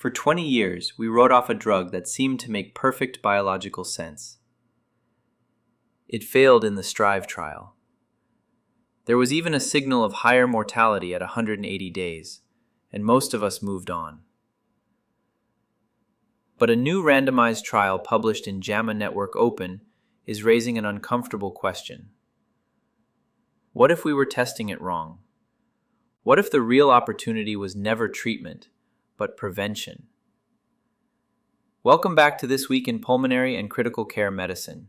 For 20 years, we wrote off a drug that seemed to make perfect biological sense. It failed in the STRIVE trial. There was even a signal of higher mortality at 180 days, and most of us moved on. But a new randomized trial published in JAMA Network Open is raising an uncomfortable question. What if we were testing it wrong? What if the real opportunity was never treatment, but prevention? Welcome back to This Week in Pulmonary and Critical Care Medicine.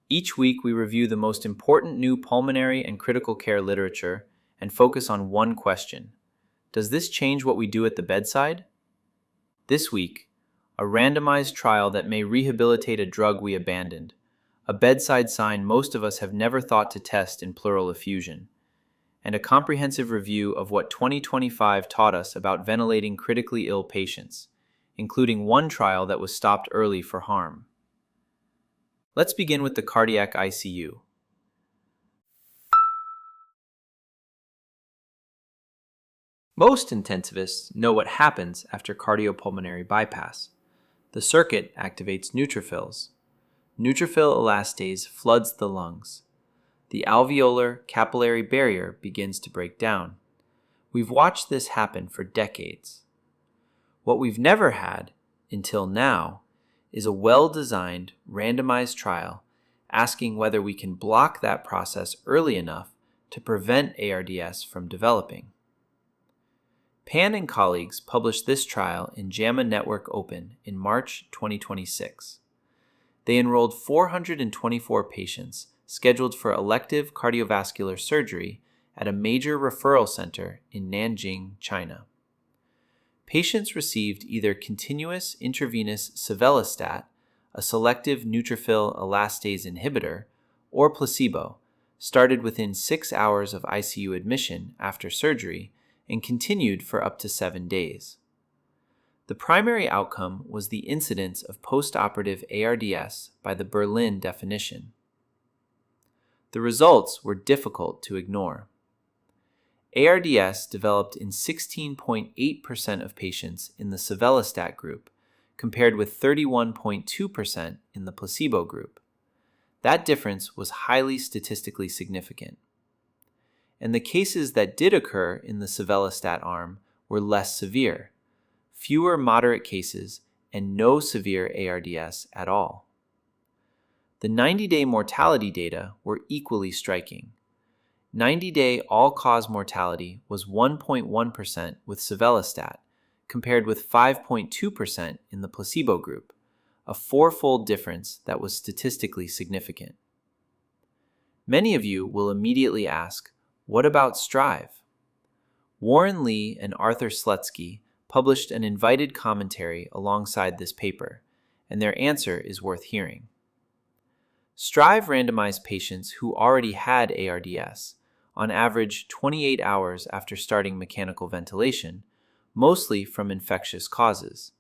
Each week we review the most important new pulmonary and critical care literature and focus on one question. Does this change what we do at the bedside? This week, a randomized trial that may rehabilitate a drug we abandoned, a bedside sign most of us have never thought to test in pleural effusion, and a comprehensive review of what 2025 taught us about ventilating critically ill patients, including one trial that was stopped early for harm. Let's begin with the cardiac ICU. Most intensivists know what happens after cardiopulmonary bypass. The circuit activates neutrophils. Neutrophil elastase floods the lungs. The alveolar capillary barrier begins to break down. We've watched this happen for decades. What we've never had, until now, is a well-designed, randomized trial asking whether we can block that process early enough to prevent ARDS from developing. Pan and colleagues published this trial in JAMA Network Open in March 2026. They enrolled 424 patients scheduled for elective cardiovascular surgery at a major referral center in Nanjing, China. Patients received either continuous intravenous Sivelestat, a selective neutrophil elastase inhibitor, or placebo, started within 6 hours of ICU admission after surgery and continued for up to 7 days. The primary outcome was the incidence of postoperative ARDS by the Berlin definition. The results were difficult to ignore. ARDS developed in 16.8% of patients in the Sivelestat group, compared with 31.2% in the placebo group. That difference was highly statistically significant. And the cases that did occur in the Sivelestat arm were less severe, fewer moderate cases, and no severe ARDS at all. The 90-day mortality data were equally striking. 90-day all-cause mortality was 1.1% with Sivelestat, compared with 5.2% in the placebo group, a four-fold difference that was statistically significant. Many of you will immediately ask, what about STRIVE? Warren Lee and Arthur Slutsky published an invited commentary alongside this paper, and their answer is worth hearing. STRIVE randomized patients who already had ARDS, on average 28 hours after starting mechanical ventilation, mostly from infectious causes.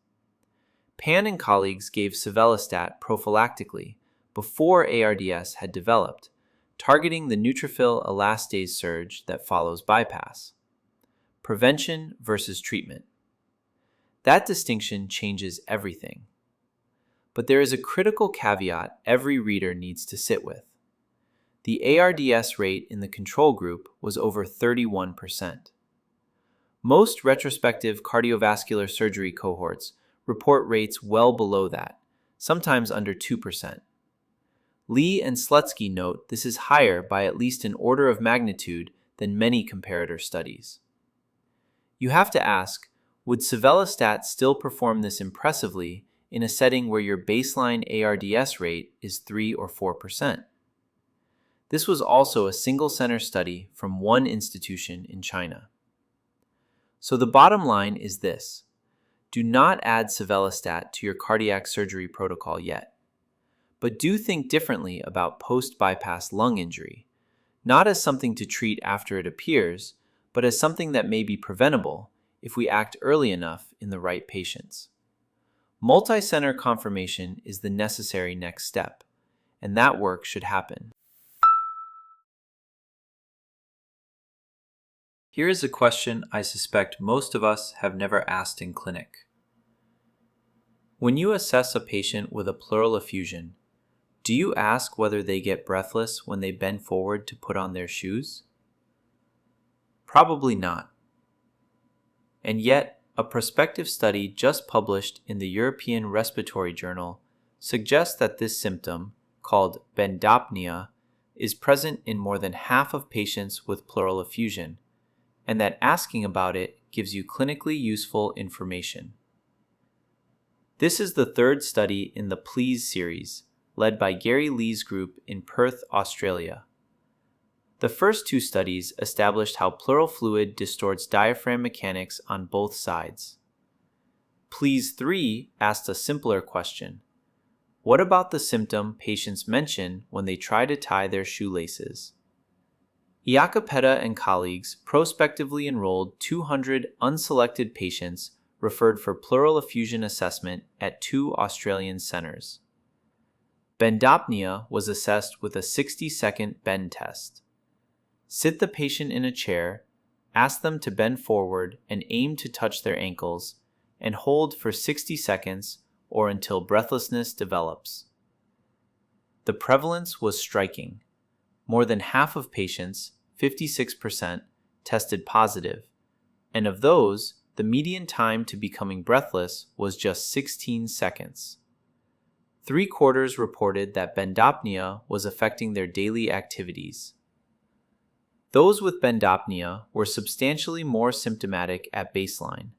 Pan and colleagues gave Sivelestat prophylactically before ARDS had developed, targeting the neutrophil elastase surge that follows bypass. Prevention versus treatment. That distinction changes everything. But there is a critical caveat every reader needs to sit with. The ARDS rate in the control group was over 31%. Most retrospective cardiovascular surgery cohorts report rates well below that, sometimes under 2%. Lee and Slutsky note this is higher by at least an order of magnitude than many comparator studies. You have to ask, would Sivelestat still perform this impressively in a setting where your baseline ARDS rate is 3 or 4%? This was also a single-center study from one institution in China. So the bottom line is this. Do not add Sivelestat to your cardiac surgery protocol yet. But do think differently about post-bypass lung injury, not as something to treat after it appears, but as something that may be preventable if we act early enough in the right patients. Multi-center confirmation is the necessary next step, and that work should happen. Here is a question I suspect most of us have never asked in clinic. When you assess a patient with a pleural effusion, do you ask whether they get breathless when they bend forward to put on their shoes? Probably not. And yet, a prospective study just published in the European Respiratory Journal suggests that this symptom, called Bendopnoea, is present in more than half of patients with pleural effusion, and that asking about it gives you clinically useful information. This is the third study in the PLEASE series, led by Gary Lee's group in Perth, Australia. The first two studies established how pleural fluid distorts diaphragm mechanics on both sides. PLEASE 3 asked a simpler question. What about the symptom patients mention when they try to tie their shoelaces? Iacopetta and colleagues prospectively enrolled 200 unselected patients referred for pleural effusion assessment at 2 Australian centers. Bendopnoea was assessed with a 60-second bend test. Sit the patient in a chair, ask them to bend forward and aim to touch their ankles, and hold for 60 seconds or until breathlessness develops. The prevalence was striking. More than half of patients, 56%, tested positive, and of those, the median time to becoming breathless was just 16 seconds. 3/4 reported that Bendopnoea was affecting their daily activities. Those with Bendopnoea were substantially more symptomatic at baseline.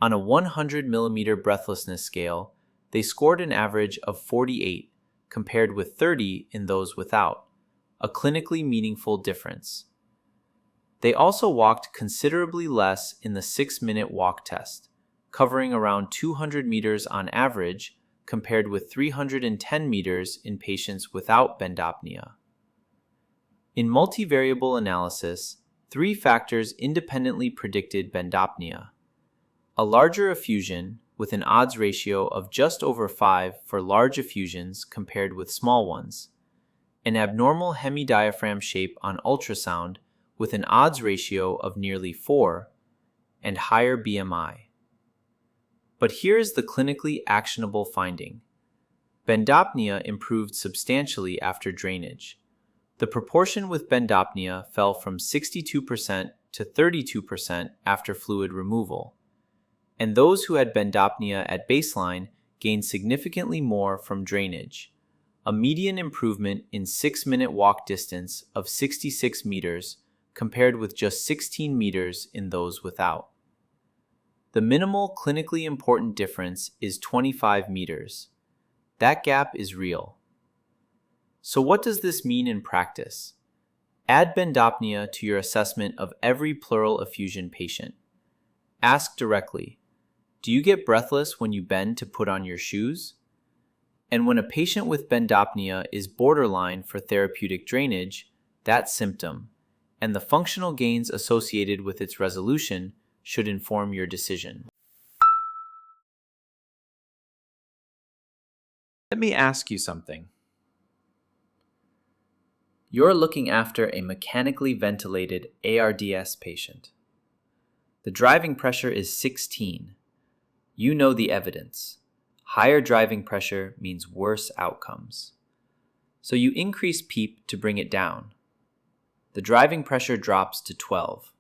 On a 100 mm breathlessness scale, they scored an average of 48, compared with 30 in those without, a clinically meaningful difference. They also walked considerably less in the 6-minute walk test, covering around 200 meters on average, compared with 310 meters in patients without Bendopnoea. In multivariable analysis, 3 factors independently predicted Bendopnoea. A larger effusion, with an odds ratio of just over 5 for large effusions compared with small ones, an abnormal hemidiaphragm shape on ultrasound with an odds ratio of nearly 4, and higher BMI. But here is the clinically actionable finding. Bendopnoea improved substantially after drainage. The proportion with Bendopnoea fell from 62% to 32% after fluid removal, and those who had Bendopnoea at baseline gained significantly more from drainage, a median improvement in 6-minute walk distance of 66 meters compared with just 16 meters in those without. The minimal clinically important difference is 25 meters. That gap is real. So what does this mean in practice? Add Bendopnoea to your assessment of every pleural effusion patient. Ask directly, do you get breathless when you bend to put on your shoes? And when a patient with Bendopnoea is borderline for therapeutic drainage, that symptom, and the functional gains associated with its resolution, should inform your decision. Let me ask you something. You're looking after a mechanically ventilated ARDS patient. The driving pressure is 16. You know the evidence. Higher driving pressure means worse outcomes. So you increase PEEP to bring it down. The driving pressure drops to 12.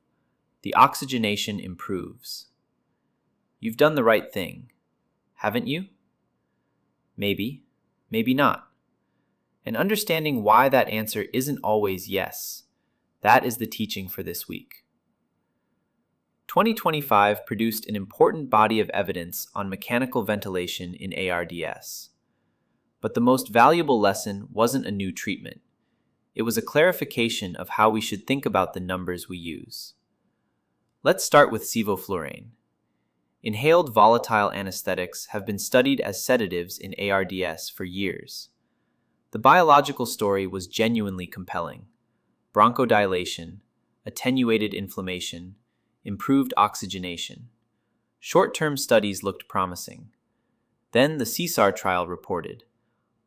The oxygenation improves. You've done the right thing, haven't you? Maybe, maybe not. And understanding why that answer isn't always yes, that is the teaching for this week. 2025 produced an important body of evidence on mechanical ventilation in ARDS. But the most valuable lesson wasn't a new treatment. It was a clarification of how we should think about the numbers we use. Let's start with sevoflurane. Inhaled volatile anesthetics have been studied as sedatives in ARDS for years. The biological story was genuinely compelling. Bronchodilation, attenuated inflammation, improved oxygenation. Short-term studies looked promising. Then the CSAR trial reported.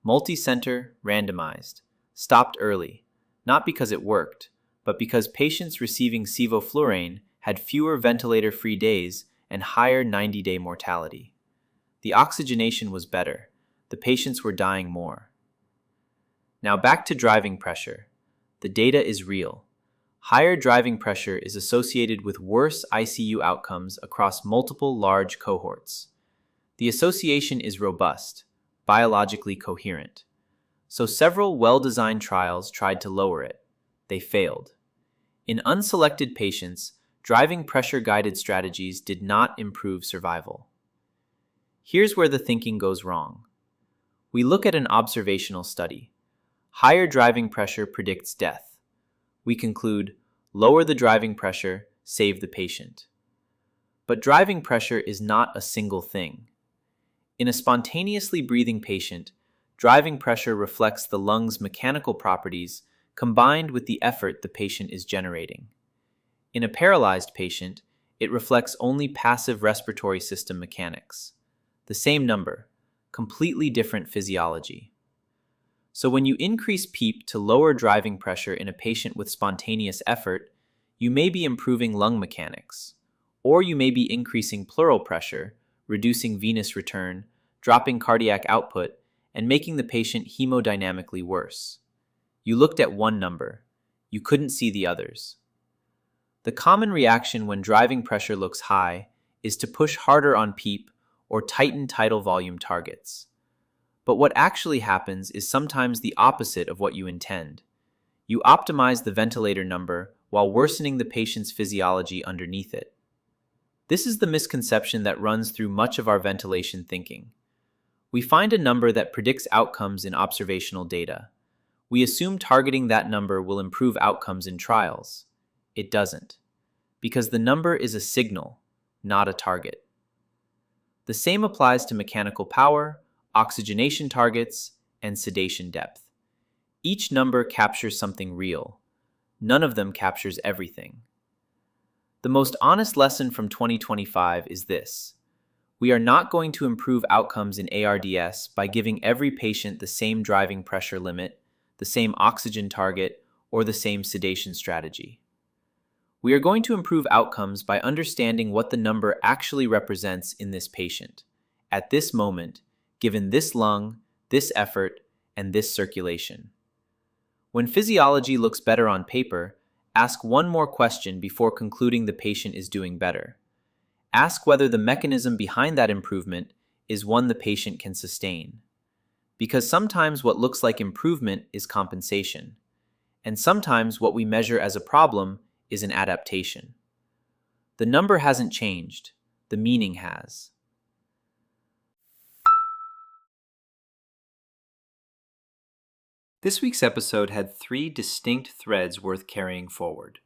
Multi-center, randomized, stopped early, not because it worked, but because patients receiving sevoflurane had fewer ventilator-free days and higher 90-day mortality. The oxygenation was better. The patients were dying more. Now back to driving pressure. The data is real. Higher driving pressure is associated with worse ICU outcomes across multiple large cohorts. The association is robust, biologically coherent. So several well-designed trials tried to lower it. They failed. In unselected patients, driving pressure-guided strategies did not improve survival. Here's where the thinking goes wrong. We look at an observational study. Higher driving pressure predicts death. We conclude, lower the driving pressure, save the patient. But driving pressure is not a single thing. In a spontaneously breathing patient, driving pressure reflects the lungs' mechanical properties combined with the effort the patient is generating. In a paralyzed patient, it reflects only passive respiratory system mechanics. The same number, completely different physiology. So when you increase PEEP to lower driving pressure in a patient with spontaneous effort, you may be improving lung mechanics, or you may be increasing pleural pressure, reducing venous return, dropping cardiac output, and making the patient hemodynamically worse. You looked at one number. You couldn't see the others. The common reaction when driving pressure looks high is to push harder on PEEP or tighten tidal volume targets. But what actually happens is sometimes the opposite of what you intend. You optimize the ventilator number while worsening the patient's physiology underneath it. This is the misconception that runs through much of our ventilation thinking. We find a number that predicts outcomes in observational data. We assume targeting that number will improve outcomes in trials. It doesn't, because the number is a signal, not a target. The same applies to mechanical power, oxygenation targets, and sedation depth. Each number captures something real. None of them captures everything. The most honest lesson from 2025 is this. We are not going to improve outcomes in ARDS by giving every patient the same driving pressure limit, the same oxygen target, or the same sedation strategy. We are going to improve outcomes by understanding what the number actually represents in this patient, at this moment, given this lung, this effort, and this circulation. When physiology looks better on paper, ask one more question before concluding the patient is doing better. Ask whether the mechanism behind that improvement is one the patient can sustain. Because sometimes what looks like improvement is compensation, and sometimes what we measure as a problem is an adaptation. The number hasn't changed, the meaning has. This week's episode had 3 distinct threads worth carrying forward.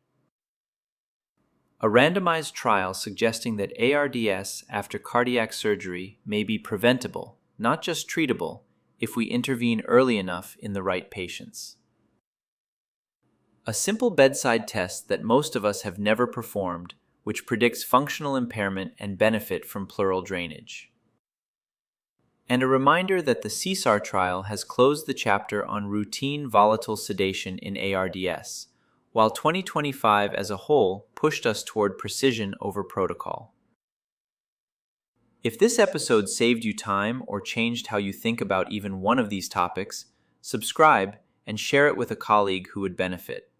A randomized trial suggesting that ARDS after cardiac surgery may be preventable, not just treatable, if we intervene early enough in the right patients. A simple bedside test that most of us have never performed, which predicts functional impairment and benefit from pleural drainage. And a reminder that the CSAR trial has closed the chapter on routine volatile sedation in ARDS, while 2025 as a whole pushed us toward precision over protocol. If this episode saved you time or changed how you think about even one of these topics, subscribe and share it with a colleague who would benefit,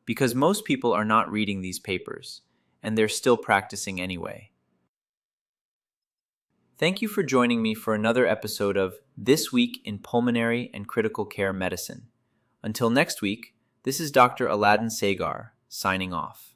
because most people are not reading these papers, and they're still practicing anyway. Thank you for joining me for another episode of This Week in Pulmonary and Critical Care Medicine. Until next week, this is Dr. Aladdin Sagar, signing off.